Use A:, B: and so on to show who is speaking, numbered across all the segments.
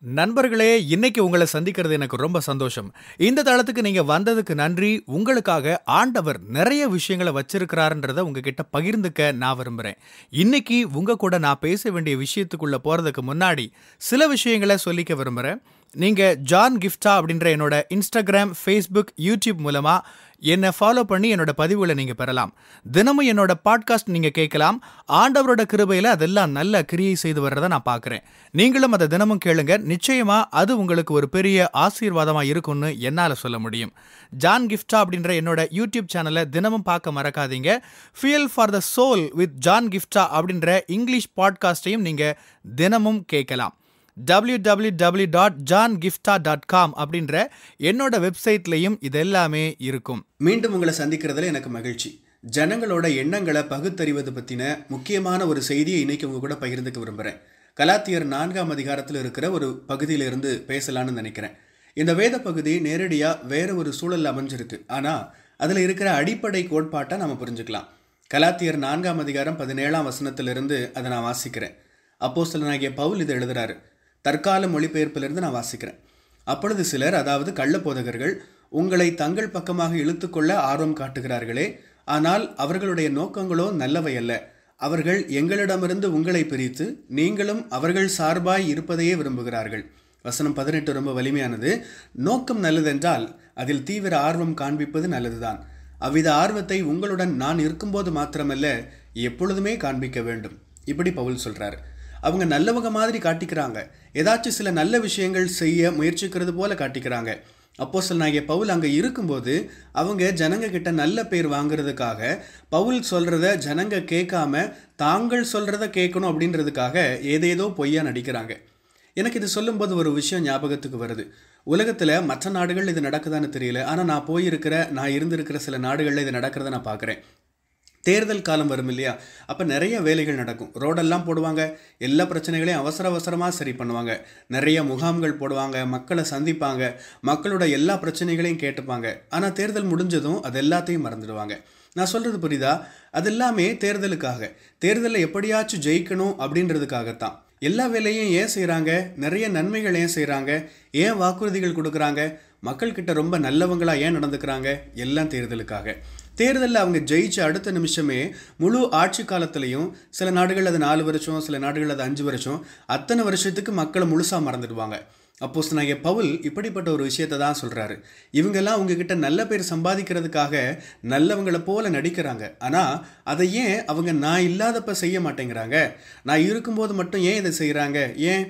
A: நண்பர்களே, இன்னைக்கு உங்கள சந்திக்கிறது எனக்கு ரொம்ப சந்தோஷம். இந்த தளத்துக்கு நீங்க வந்ததுக்கு நன்றி. உங்களுக்காக ஆண்டவர் நெறைய விஷயங்கள வச்சிருக்கிறாருன்றத உங்ககிட்ட பகிர்ந்துக்க நான் விரும்புறேன். இன்னைக்கு உங்க கூட நான் பேச வேண்டிய விஷயத்துக்குள்ள போறதுக்கு முன்னாடி, சில விஷயங்கள சொல்லிக்க விரும்புறேன். நீங்க ஜான் கிஃப்டா அப்படின்ற என்னோட Instagram, Facebook, YouTube மூலமா என்ன ஃபாலோ பண்ணி என்னோட பதிவுகள நீங்க பெறலாம். தினமும் என்னோட பாட்காஸ்ட் நீங்க கேட்கலாம். ஆண்டவரோட கிருபையில அதெல்லாம் நல்ல கிரியை செய்து வர்றத நான் பார்க்கிறேன். நீங்களும் அத தினமும் கேளுங்க. நிச்சயமா அது உங்களுக்கு ஒரு பெரிய ஆசீர்வாதமா இருக்கும்னு என்னால சொல்ல முடியும். ஜான் கிஃப்டா அப்படின்ற என்னோட யூடியூப் சேனலை தினமும் பார்க்க மறக்காதீங்க. Fuel for the soul with John Gifta அப்படின்ற இங்கிலீஷ் பாட்காஸ்டையும் நீங்க தினமும் கேட்கலாம். www.johngifta.com அப்படின்ற என்னோட வெப்சைட்லையும் இதெல்லாமே இருக்கும்.
B: மீண்டும் உங்களை சந்திக்கிறதுல எனக்கு மகிழ்ச்சி. ஜனங்களோட எண்ணங்களை பகுத்தறிவது பற்றின முக்கியமான ஒரு செய்தியை இன்னைக்கு உங்க கூட பகிர்ந்துக்க விரும்புகிறேன். கலாத்தியர் 4ஆம் அதிகாரத்தில் இருக்கிற ஒரு பகுதியிலிருந்து பேசலான்னு நினைக்கிறேன். இந்த வேத பகுதி நேரடியாக வேற ஒரு சூழல் அமைஞ்சிருக்கு. ஆனால் அதில் இருக்கிற அடிப்படை கோட்பாட்டை நம்ம புரிஞ்சுக்கலாம். கலாத்தியர் 4ஆம் அதிகாரம் 17ஆம் வசனத்திலிருந்து அதை நான் வாசிக்கிறேன். அப்போஸ்தலனாகிய பவுல் இதை எழுதுறாரு. தற்கால மொழிபெயர்ப்பிலிருந்து நான் வாசிக்கிறேன். அப்பொழுது சிலர், அதாவது கள்ளப்போதகர்கள், உங்களை தங்கள் பக்கமாக இழுத்துக்கொள்ள ஆர்வம் காட்டுகிறார்களே, ஆனால் அவர்களுடைய நோக்கங்களோ நல்லவை அல்ல. அவர்கள் எங்களிடமிருந்து உங்களை பிரித்து நீங்களும் அவர்கள் சார்பாய் இருப்பதையே விரும்புகிறார்கள். வசனம் 18 ரொம்ப வலிமையானது. நோக்கம் நல்லதென்றால் அதில் தீவிர ஆர்வம் காண்பிப்பது நல்லதுதான். அவ்வித ஆர்வத்தை உங்களுடன் நான் இருக்கும்போது மாத்திரமல்ல, எப்பொழுதுமே காண்பிக்க வேண்டும். இப்படி பவுல் சொல்றாரு. அவங்க நல்லவங்க மாதிரி காட்டிக்கிறாங்க. ஏதாச்சும் சில நல்ல விஷயங்கள் செய்ய முயற்சிக்கிறது போல காட்டிக்கிறாங்க. அப்போஸ்தலனாகிய பவுல் அங்கே இருக்கும்போது அவங்க ஜனங்க கிட்ட நல்ல பேர் வாங்குறதுக்காக பவுல் சொல்றத ஜனங்க கேட்காம தாங்கள் சொல்றத கேட்கணும் அப்படின்றதுக்காக ஏதேதோ பொய்யா நடிக்கிறாங்க. எனக்கு இது சொல்லும்போது ஒரு விஷயம் ஞாபகத்துக்கு வருது. உலகத்தில் மற்ற நாடுகள் இது நடக்குதான்னு தெரியல. ஆனால் நான் இருந்திருக்கிற சில நாடுகளில் இது நடக்கிறத நான் பார்க்குறேன். தேர்தல் காலம் வரும் இல்லையா, அப்போ நிறைய வேலைகள் நடக்கும். ரோடெல்லாம் போடுவாங்க, எல்லா பிரச்சனைகளையும் அவசரமாக சரி பண்ணுவாங்க. நிறைய முகாம்கள் போடுவாங்க, மக்களை சந்திப்பாங்க, மக்களோட எல்லா பிரச்சனைகளையும் கேட்டுப்பாங்க. ஆனால் தேர்தல் முடிஞ்சதும் அது எல்லாத்தையும் மறந்துடுவாங்க. நான் சொல்கிறது புரியுதா? அது எல்லாமே தேர்தலில் எப்படியாச்சும் ஜெயிக்கணும் அப்படின்றதுக்காகத்தான். எல்லா வேலையும் ஏன் செய்கிறாங்க? நிறைய நன்மைகள் ஏன் செய்கிறாங்க? ஏன் வாக்குறுதிகள் கொடுக்குறாங்க? மக்கள்கிட்ட ரொம்ப நல்லவங்களா ஏன் நடந்துக்கிறாங்க? எல்லாம் தேர்தலுக்காக. தேர்தலில் அவங்க ஜெயிச்ச அடுத்த நிமிஷமே முழு ஆட்சி காலத்திலையும், சில நாடுகள் அது 4 வருஷம், சில நாடுகள் அது 5 வருஷம், அத்தனை வருஷத்துக்கு மக்களை முழுசாக மறந்துடுவாங்க. அப்போஸ்தலனாகிய பவுல் இப்படிப்பட்ட ஒரு விஷயத்தை தான் சொல்கிறாரு. இவங்கெல்லாம் உங்ககிட்ட நல்ல பேர் சம்பாதிக்கிறதுக்காக நல்லவங்களை போல நடிக்கிறாங்க. ஆனால் அதை ஏன் அவங்க நான் இல்லாதப்ப செய்ய மாட்டேங்கிறாங்க? நான் இருக்கும்போது மட்டும் ஏன் இதை செய்கிறாங்க? ஏன்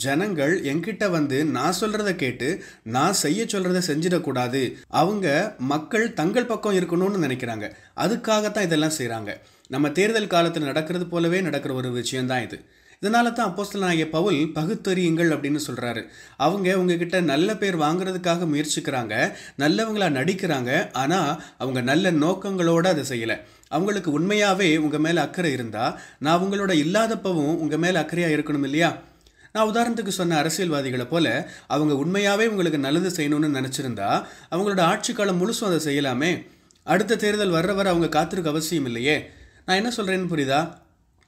B: ஜனங்கள் என்கிட்ட வந்து நான் சொல்கிறத கேட்டு நான் செய்ய சொல்கிறத செஞ்சிடக்கூடாது, அவங்க மக்கள் தங்கள் பக்கம் இருக்கணும்னு நினைக்கிறாங்க. அதுக்காகத்தான் இதெல்லாம் செய்கிறாங்க. நம்ம தேர்தல் காலத்தில் நடக்கிறது போலவே நடக்கிற ஒரு விஷயம்தான் இது. இதனால தான் அப்போஸ்தலனாகிய பவுல் பகுத்தறியுங்கள் அப்படின்னு சொல்கிறாரு. அவங்க உங்ககிட்ட நல்ல பேர் வாங்குறதுக்காக முயற்சிக்கிறாங்க, நல்லவங்களா நடிக்கிறாங்க. ஆனால் அவங்க நல்ல நோக்கங்களோடு அதை செய்யலை. அவங்களுக்கு உண்மையாகவே உங்கள் மேலே அக்கறை இருந்தால், நான் உங்களோட இல்லாதப்பவும் உங்கள் மேலே அக்கறையாக இருக்கணும் இல்லையா? நான் உதாரணத்துக்கு சொன்ன அரசியல்வாதிகளை போல அவங்க உண்மையாகவே உங்களுக்கு நல்லது செய்யணும்னு நினச்சிருந்தா அவங்களோட ஆட்சி காலம் முழுசும் அதை செய்யலாமே. அடுத்த தேர்தல் வர அவங்க காத்திருக்க அவசியம் இல்லையே. நான் என்ன சொல்கிறேன்னு புரியுதா?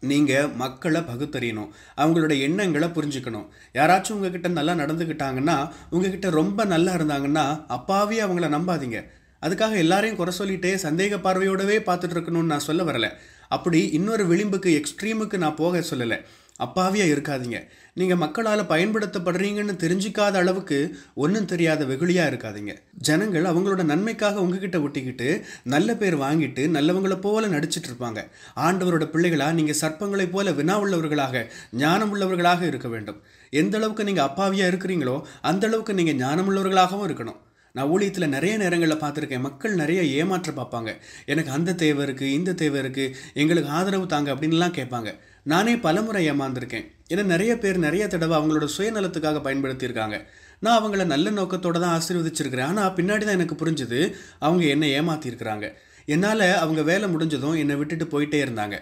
B: நீங்கள் மக்களை பகுத்தறியணும், அவங்களோட எண்ணங்களை புரிஞ்சுக்கணும். யாராச்சும் உங்ககிட்ட நல்லா நடந்துக்கிட்டாங்கன்னா, உங்ககிட்ட ரொம்ப நல்லா இருந்தாங்கன்னா அப்பாவே அவங்கள நம்பாதீங்க. அதுக்காக எல்லாரையும் குறை சொல்லிட்டே சந்தேக பார்வையோடவே பார்த்துட்டு இருக்கணும்னு நான் சொல்ல வரலை. அப்படி இன்னொரு விளிம்புக்கு எக்ஸ்ட்ரீமுக்கு நான் போக சொல்லலை. அப்பாவியாக இருக்காதீங்க. நீங்கள் மக்களால் பயன்படுத்தப்படுறீங்கன்னு தெரிஞ்சிக்காத அளவுக்கு ஒன்றும் தெரியாத வெகுளியாக இருக்காதீங்க. ஜனங்கள் அவங்களோட நன்மைக்காக உங்ககிட்ட ஒட்டிக்கிட்டு நல்ல பேர் வாங்கிட்டு நல்லவங்களை போல நடிச்சிட்டு இருப்பாங்க. ஆண்டவரோட பிள்ளைகளா நீங்கள் சர்ப்பங்களை போல வினா உள்ளவர்களாக, ஞானம் உள்ளவர்களாக இருக்க வேண்டும். எந்த அளவுக்கு நீங்கள் அப்பாவியாக இருக்கிறீங்களோ அந்த அளவுக்கு நீங்கள் ஞானம் உள்ளவர்களாகவும் இருக்கணும். நான் ஊழியத்தில் நிறைய நேரங்களில் பார்த்துருக்கேன். மக்கள் நிறைய ஏமாற்ற பார்ப்பாங்க. எனக்கு அந்த தேவை இருக்குது, இந்த தேவை இருக்குது, எங்களுக்கு ஆதரவு தாங்க அப்படின்லாம் கேட்பாங்க. நானே பலமுறை ஏமாந்துருக்கேன். ஏன்னா நிறைய பேர் நிறைய தடவை அவங்களோட சுயநலத்துக்காக பயன்படுத்தியிருக்காங்க. நான் அவங்கள நல்ல நோக்கத்தோடு தான் ஆசீர்வதிச்சிருக்கிறேன். ஆனால் பின்னாடி தான் எனக்கு புரிஞ்சுது அவங்க என்னை ஏமாற்றிருக்கிறாங்க. என்னால் அவங்க வேலை முடிஞ்சதும் என்னை விட்டுட்டு போயிட்டே இருந்தாங்க.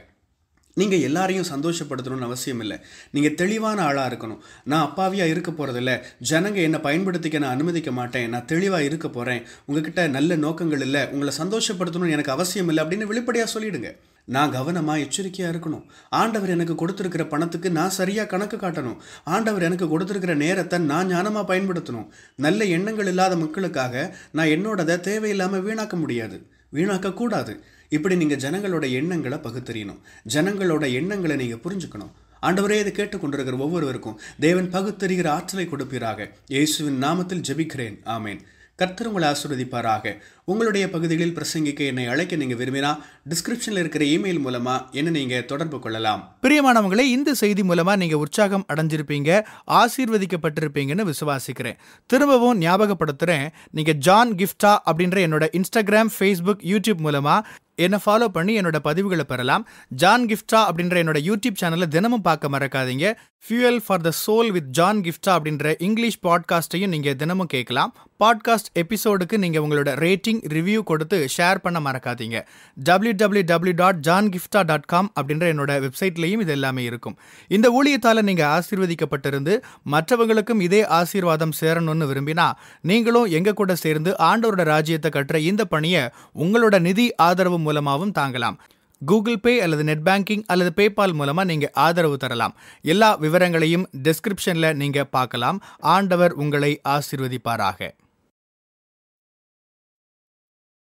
B: நீங்கள் எல்லாரையும் சந்தோஷப்படுத்தணும்னு அவசியம் இல்லை. நீங்கள் தெளிவான ஆளாக இருக்கணும். நான் அப்பாவியாக இருக்க போகிறதில்ல, ஜனங்க என்னை பயன்படுத்திக்க நான் அனுமதிக்க மாட்டேன், நான் தெளிவாக இருக்க போகிறேன், உங்ககிட்ட நல்ல நோக்கங்கள் இல்லை, உங்களை சந்தோஷப்படுத்தணும்னு எனக்கு அவசியம் இல்லை அப்படின்னு வெளிப்படையாக சொல்லிவிடுங்க. நான் கவனமா எச்சரிக்கையா இருக்கணும். ஆண்டவர் எனக்கு கொடுத்திருக்கிற பணத்துக்கு நான் சரியா கணக்கு காட்டணும். ஆண்டவர் எனக்கு கொடுத்திருக்கிற நேரத்தை நான் ஞானமா பயன்படுத்தணும். நல்ல எண்ணங்கள் இல்லாத மக்களுக்காக நான் என்னோடதை தேவையில்லாம வீணாக்க முடியாது, வீணாக்க கூடாது. இப்படி நீங்க ஜனங்களோட எண்ணங்களை பகுத்தறியணும். ஜனங்களோட எண்ணங்களை நீங்க புரிஞ்சுக்கணும். ஆண்டவரே, இதை கேட்டுக்கொண்டிருக்கிற ஒவ்வொருவருக்கும் தேவன் பகுத்தறிகிற ஆற்றலை கொடுப்பீராக. இயேசுவின் நாமத்தில் ஜெபிக்கிறேன், ஆமேன். கர்த்தர் உங்களை ஆசீர்வதிப்பாராக. உங்களுடைய பகுதிகளில் பிரசங்கிக்க என்னை அழைக்க நீங்க விரும்பினா டிஸ்கிரிப்ஷன்ல இருக்கிற இமெயில் மூலமா என்ன நீங்க தொடர்பு கொள்ளலாம்.
A: பிரியமானவங்களே, இந்த செய்தி மூலமா நீங்க உற்சாகம் அடைஞ்சிருப்பீங்க, ஆசீர்வதிக்கப்பட்டிருப்பீங்கன்னு விசுவாசிக்கிறேன். திரும்பவும் ஞாபகப்படுத்துறேன், நீங்க ஜான் கிஃப்டா அப்படின்ற என்னோட இன்ஸ்டாகிராம், ஃபேஸ்புக், யூடியூப் மூலமா என்னை ஃபாலோ பண்ணி என்னோட பதிவுகளை பெறலாம். ஜான் கிஃப்டா அப்படின்ற என்னோட யூடியூப் சேனலை தினமும் பார்க்க மறக்காதீங்க. Fuel for the soul with John Gifta அப்படின்ற இங்கிலீஷ் பாட்காஸ்டையும் நீங்கள் தினமும் கேட்கலாம். பாட்காஸ்ட் எபிசோடுக்கு நீங்கள் உங்களோட ரேட்டிங், ரிவ்யூ கொடுத்து ஷேர் பண்ண மறக்காதீங்க. www.johngiftha.com அப்படின்ற என்னோட வெப்சைட்லையும் இது எல்லாமே இருக்கும். இந்த ஊழியத்தால் நீங்கள் ஆசீர்வதிக்கப்பட்டிருந்து மற்றவங்களுக்கும் இதே ஆசீர்வாதம் சேரணும்னு விரும்பினா நீங்களும் எங்க கூட சேர்ந்து ஆண்டவரோட ராஜ்யத்தை கட்டுற இந்த பணியை உங்களோட நிதி ஆதரவு மூலமாகவும் தாங்கலாம். கூகுள் பே அல்லது நெட் பேங்கிங் அல்லது பேபால் மூலமா நீங்க ஆதரவு தரலாம். எல்லா விவரங்களையும் டிஸ்கிரிப்ஷன்ல நீங்க பார்க்கலாம். ஆண்டவர் உங்களை ஆசீர்வதிப்பாராக.